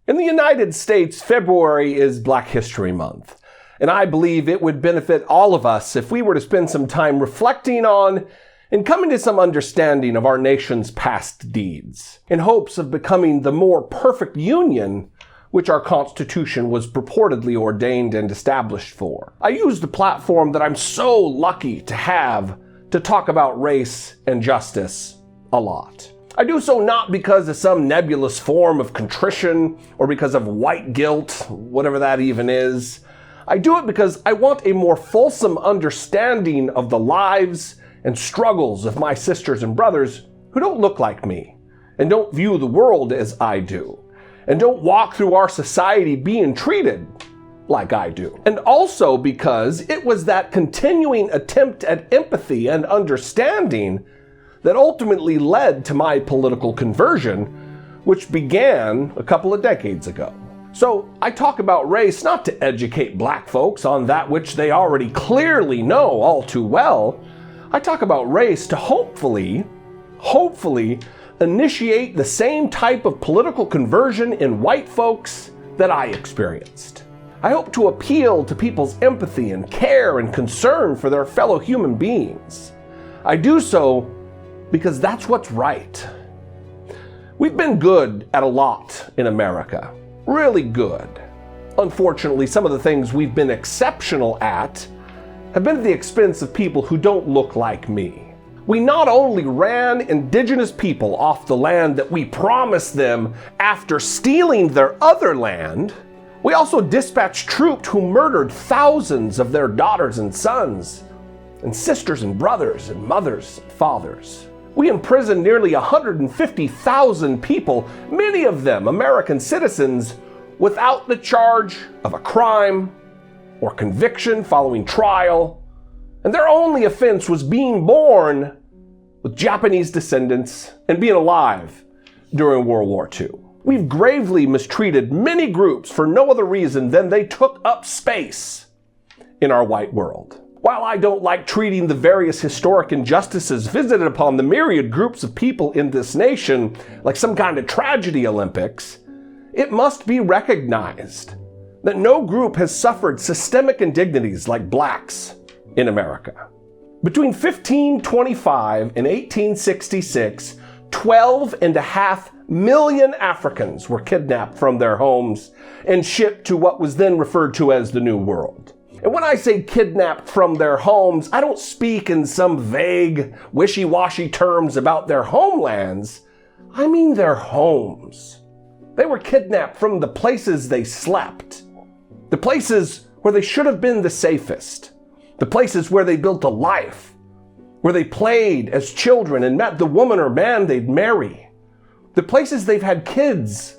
In the United States, February is Black History Month, and I believe it would benefit all of us if we were to spend some time reflecting on and coming to some understanding of our nation's past deeds, in hopes of becoming the more perfect union which our Constitution was purportedly ordained and established for. I use the platform that I'm so lucky to have to talk about race and justice a lot. I do so not because of some nebulous form of contrition or because of white guilt, whatever that even is. I do it because I want a more fulsome understanding of the lives and struggles of my sisters and brothers who don't look like me and don't view the world as I do and don't walk through our society being treated like I do. And also because it was that continuing attempt at empathy and understanding that ultimately led to my political conversion, which began a couple of decades ago. So I talk about race not to educate black folks on that which they already clearly know all too well. I talk about race to hopefully initiate the same type of political conversion in white folks that I experienced. I hope to appeal to people's empathy and care and concern for their fellow human beings. I do so because that's what's right. We've been good at a lot in America, really good. Unfortunately, some of the things we've been exceptional at have been at the expense of people who don't look like me. We not only ran indigenous people off the land that we promised them after stealing their other land, we also dispatched troops who murdered thousands of their daughters and sons, and sisters and brothers and mothers and fathers. We imprisoned nearly 150,000 people, many of them American citizens, without the charge of a crime or conviction following trial, and their only offense was being born with Japanese descendants and being alive during World War II. We've gravely mistreated many groups for no other reason than they took up space in our white world. While I don't like treating the various historic injustices visited upon the myriad groups of people in this nation like some kind of tragedy Olympics, it must be recognized that no group has suffered systemic indignities like blacks in America. Between 1525 and 1866, 12.5 million Africans were kidnapped from their homes and shipped to what was then referred to as the New World. And when I say kidnapped from their homes, I don't speak in some vague, wishy-washy terms about their homelands. I mean their homes. They were kidnapped from the places they slept, the places where they should have been the safest, the places where they built a life, where they played as children and met the woman or man they'd marry, the places they've had kids,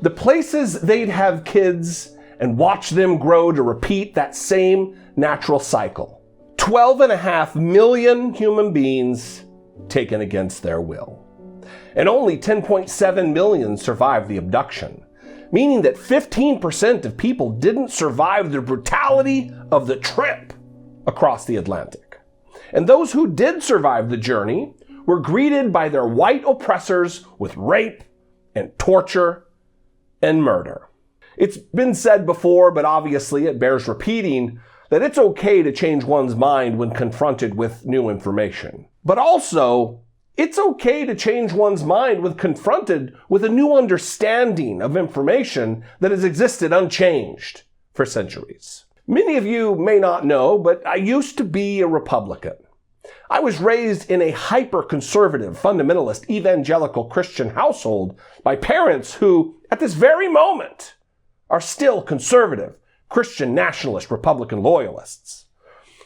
the places they'd have kids and watch them grow to repeat that same natural cycle. 12.5 million human beings taken against their will. And only 10.7 million survived the abduction, meaning that 15% of people didn't survive the brutality of the trip across the Atlantic. And those who did survive the journey were greeted by their white oppressors with rape and torture and murder. It's been said before, but obviously it bears repeating, that it's okay to change one's mind when confronted with new information. But also, it's okay to change one's mind when confronted with a new understanding of information that has existed unchanged for centuries. Many of you may not know, but I used to be a Republican. I was raised in a hyper-conservative, fundamentalist, evangelical Christian household by parents who, at this very moment, are still conservative, Christian nationalist, Republican loyalists.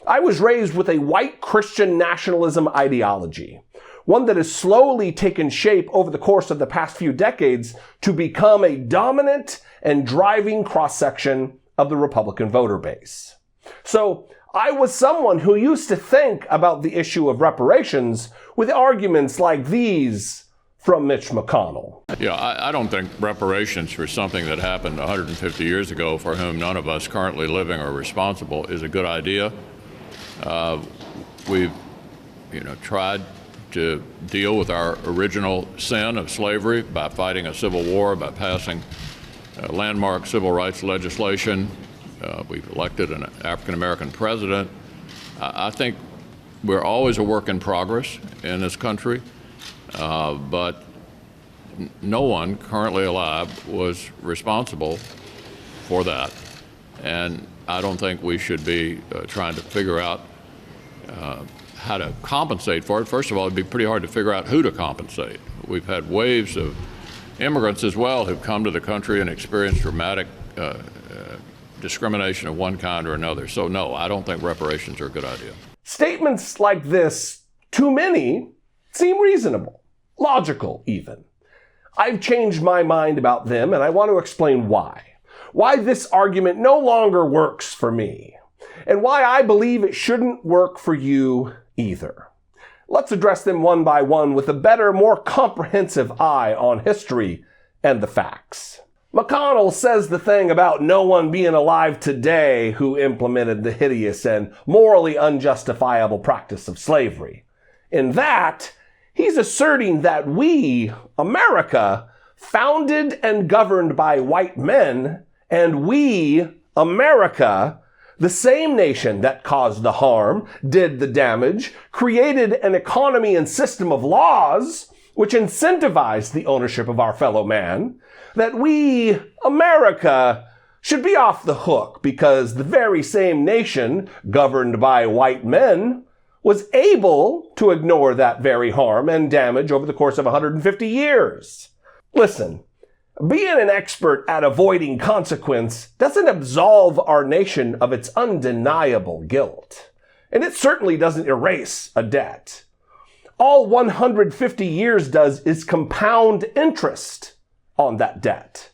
I was raised with a white Christian nationalism ideology, one that has slowly taken shape over the course of the past few decades to become a dominant and driving cross-section of the Republican voter base. So I was someone who used to think about the issue of reparations with arguments like these from Mitch McConnell. Yeah, I don't think reparations for something that happened 150 years ago, for whom none of us currently living are responsible, is a good idea. We've, tried to deal with our original sin of slavery by fighting a civil war, by passing landmark civil rights legislation. We've elected an African-American president. I think we're always a work in progress in this country, but no one currently alive was responsible for that. And I don't think we should be trying to figure out how to compensate for it. First of all, it'd be pretty hard to figure out who to compensate. We've had waves of immigrants as well who've come to the country and experienced dramatic discrimination of one kind or another. So no, I don't think reparations are a good idea. Statements like this, to many, seem reasonable, logical even. I've changed my mind about them, and I want to explain why. Why this argument no longer works for me, and why I believe it shouldn't work for you either. Let's address them one by one with a better, more comprehensive eye on history and the facts. McConnell says the thing about no one being alive today who implemented the hideous and morally unjustifiable practice of slavery. In that, he's asserting that we, America, founded and governed by white men, and we, America, the same nation that caused the harm, did the damage, created an economy and system of laws which incentivized the ownership of our fellow man, that we, America, should be off the hook because the very same nation, governed by white men, was able to ignore that very harm and damage over the course of 150 years. Listen, being an expert at avoiding consequence doesn't absolve our nation of its undeniable guilt. And it certainly doesn't erase a debt. All 150 years does is compound interest on that debt.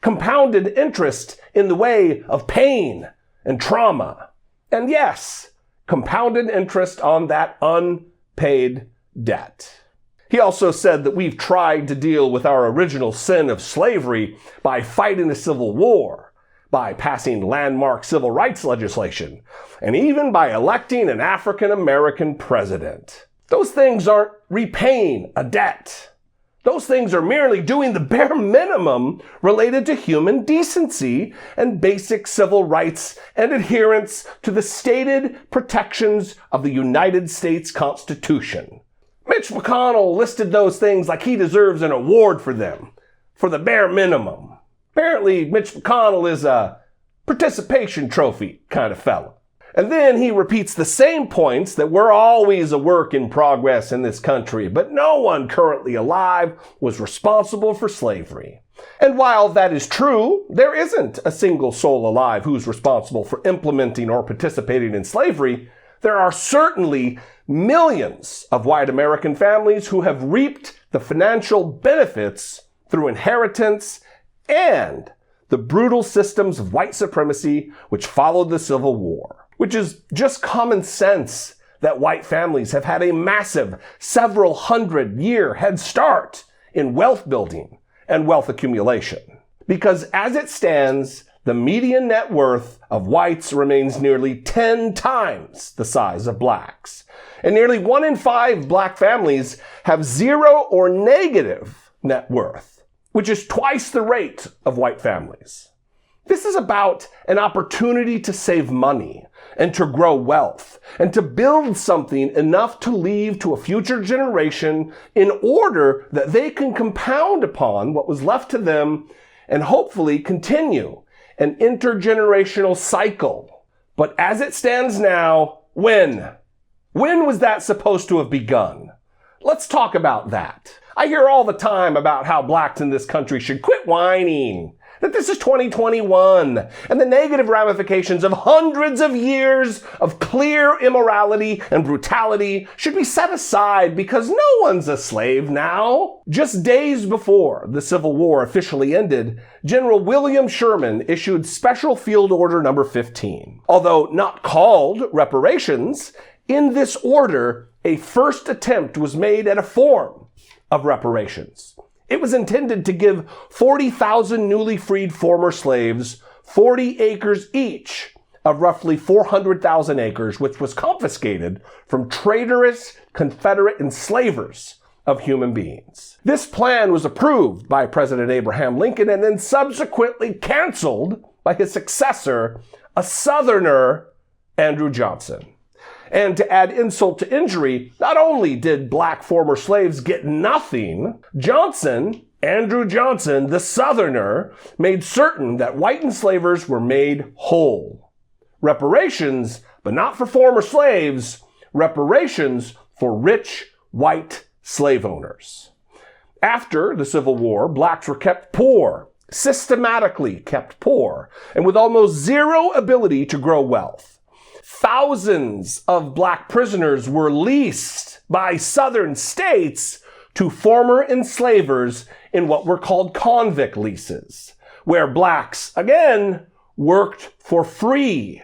Compounded interest in the way of pain and trauma. And yes, compounded interest on that unpaid debt. He also said that we've tried to deal with our original sin of slavery by fighting a civil war, by passing landmark civil rights legislation, and even by electing an African-American president. Those things aren't repaying a debt. Those things are merely doing the bare minimum related to human decency and basic civil rights and adherence to the stated protections of the United States Constitution. Mitch McConnell listed those things like he deserves an award for them, for the bare minimum. Apparently, Mitch McConnell is a participation trophy kind of fella. And then he repeats the same points that we're always a work in progress in this country, but no one currently alive was responsible for slavery. And while that is true, there isn't a single soul alive who's responsible for implementing or participating in slavery. There are certainly millions of white American families who have reaped the financial benefits through inheritance and the brutal systems of white supremacy which followed the Civil War. Which is just common sense that white families have had a massive several hundred-year head start in wealth building and wealth accumulation. Because as it stands, the median net worth of whites remains nearly 10 times the size of blacks. And nearly 1 in 5 black families have zero or negative net worth, which is twice the rate of white families. This is about an opportunity to save money and to grow wealth and to build something enough to leave to a future generation in order that they can compound upon what was left to them and hopefully continue an intergenerational cycle. But as it stands now, when? When was that supposed to have begun? Let's talk about that. I hear all the time about how blacks in this country should quit whining, that this is 2021, and the negative ramifications of hundreds of years of clear immorality and brutality should be set aside because no one's a slave now. Just days before the Civil War officially ended, General William Sherman issued Special Field Order Number 15. Although not called reparations, in this order, a first attempt was made at a form of reparations. It was intended to give 40,000 newly freed former slaves 40 acres each of roughly 400,000 acres, which was confiscated from traitorous Confederate enslavers of human beings. This plan was approved by President Abraham Lincoln and then subsequently canceled by his successor, a Southerner, Andrew Johnson. And to add insult to injury, not only did black former slaves get nothing, Andrew Johnson, the Southerner, made certain that white enslavers were made whole. Reparations, but not for former slaves, reparations for rich white slave owners. After the Civil War, blacks were kept poor, systematically kept poor, and with almost zero ability to grow wealth. Thousands of black prisoners were leased by southern states to former enslavers in what were called convict leases, where blacks, again, worked for free,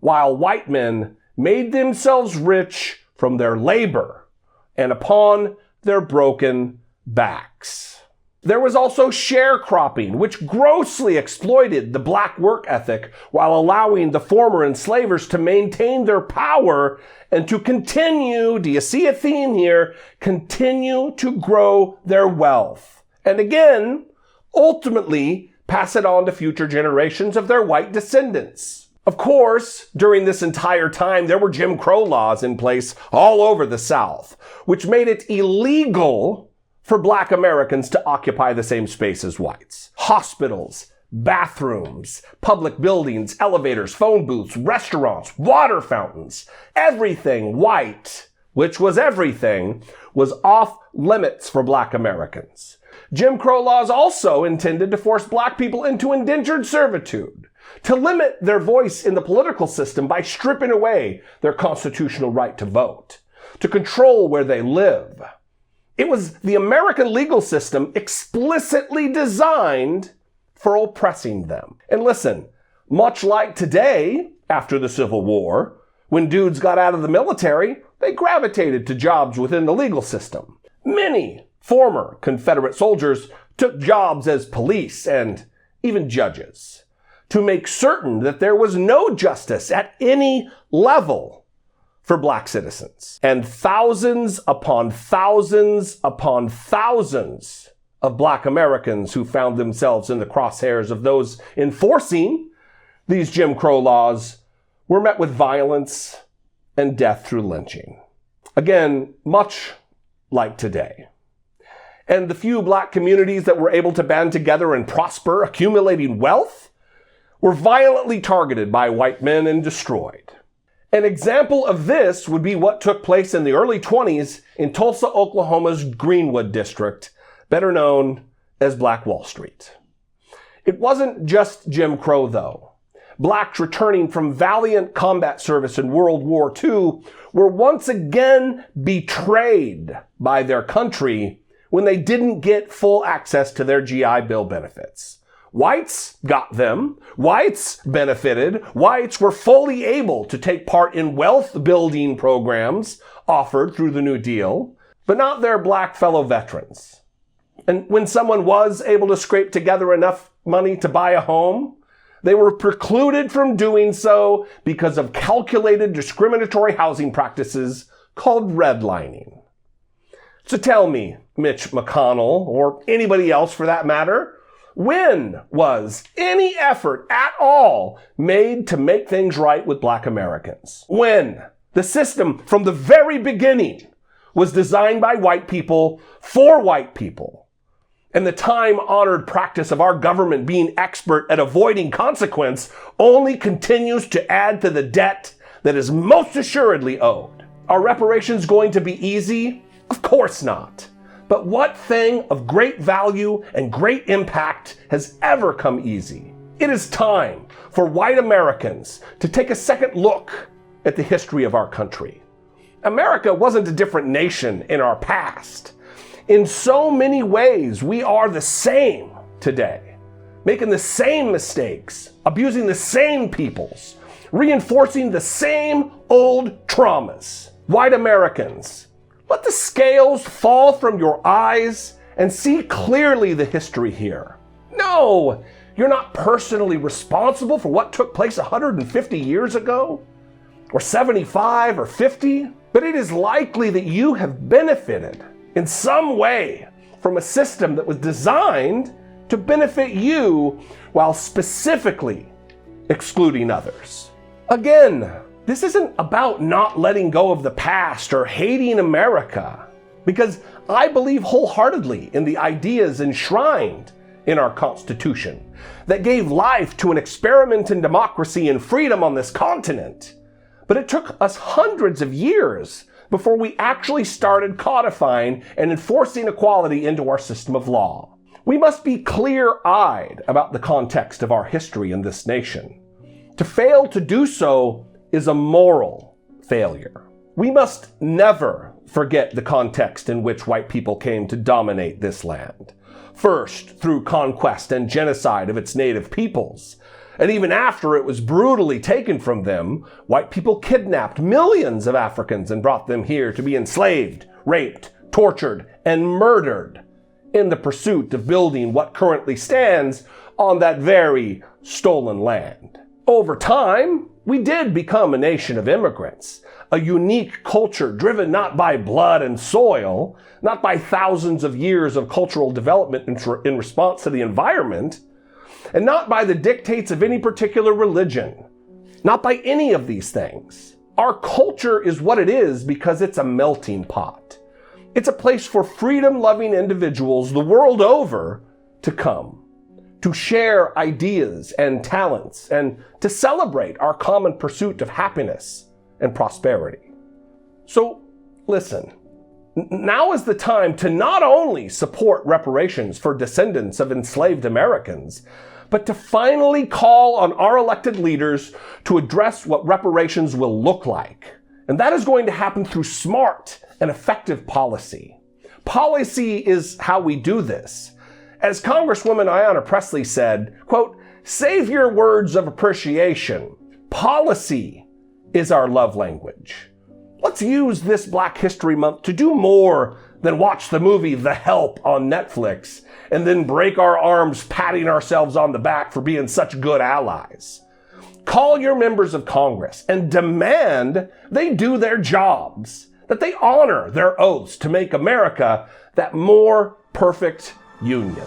while white men made themselves rich from their labor and upon their broken backs. There was also sharecropping, which grossly exploited the black work ethic while allowing the former enslavers to maintain their power and to continue, do you see a theme here, continue to grow their wealth. And again, ultimately, pass it on to future generations of their white descendants. Of course, during this entire time, there were Jim Crow laws in place all over the South, which made it illegal for black Americans to occupy the same space as whites. Hospitals, bathrooms, public buildings, elevators, phone booths, restaurants, water fountains, everything white, which was everything, was off limits for black Americans. Jim Crow laws also intended to force black people into indentured servitude, to limit their voice in the political system by stripping away their constitutional right to vote, to control where they live. It was the American legal system explicitly designed for oppressing them. And listen, much like today, after the Civil War, when dudes got out of the military, they gravitated to jobs within the legal system. Many former Confederate soldiers took jobs as police and even judges to make certain that there was no justice at any level for black citizens. And thousands upon thousands upon thousands of black Americans who found themselves in the crosshairs of those enforcing these Jim Crow laws were met with violence and death through lynching. Again, much like today. And the few black communities that were able to band together and prosper, accumulating wealth, were violently targeted by white men and destroyed. An example of this would be what took place in the early 20s in Tulsa, Oklahoma's Greenwood district, better known as Black Wall Street. It wasn't just Jim Crow, though. Blacks returning from valiant combat service in World War II were once again betrayed by their country when they didn't get full access to their GI Bill benefits. Whites got them. Whites benefited. Whites were fully able to take part in wealth-building programs offered through the New Deal, but not their black fellow veterans. And when someone was able to scrape together enough money to buy a home, they were precluded from doing so because of calculated discriminatory housing practices called redlining. So tell me, Mitch McConnell, or anybody else for that matter, when was any effort at all made to make things right with black Americans? When the system from the very beginning was designed by white people for white people, and the time-honored practice of our government being expert at avoiding consequence only continues to add to the debt that is most assuredly owed. Are reparations going to be easy? Of course not. But what thing of great value and great impact has ever come easy? It is time for white Americans to take a second look at the history of our country. America wasn't a different nation in our past. In so many ways, we are the same today, making the same mistakes, abusing the same peoples, reinforcing the same old traumas. White Americans, let the scales fall from your eyes and see clearly the history here. No, you're not personally responsible for what took place 150 years ago, or 75 or 50, but it is likely that you have benefited in some way from a system that was designed to benefit you while specifically excluding others. Again, this isn't about not letting go of the past or hating America, because I believe wholeheartedly in the ideas enshrined in our Constitution that gave life to an experiment in democracy and freedom on this continent. But it took us hundreds of years before we actually started codifying and enforcing equality into our system of law. We must be clear-eyed about the context of our history in this nation. To fail to do so is a moral failure. We must never forget the context in which white people came to dominate this land. First, through conquest and genocide of its native peoples. And even after it was brutally taken from them, white people kidnapped millions of Africans and brought them here to be enslaved, raped, tortured, and murdered in the pursuit of building what currently stands on that very stolen land. Over time, we did become a nation of immigrants, a unique culture driven not by blood and soil, not by thousands of years of cultural development in response to the environment, and not by the dictates of any particular religion, not by any of these things. Our culture is what it is because it's a melting pot. It's a place for freedom-loving individuals the world over to come, to share ideas and talents, and to celebrate our common pursuit of happiness and prosperity. So, listen, now is the time to not only support reparations for descendants of enslaved Americans, but to finally call on our elected leaders to address what reparations will look like. And that is going to happen through smart and effective policy. Policy is how we do this. As Congresswoman Ayanna Pressley said, quote, "Save your words of appreciation. Policy is our love language." Let's use this Black History Month to do more than watch the movie The Help on Netflix and then break our arms patting ourselves on the back for being such good allies. Call your members of Congress and demand they do their jobs, that they honor their oaths to make America that more perfect union.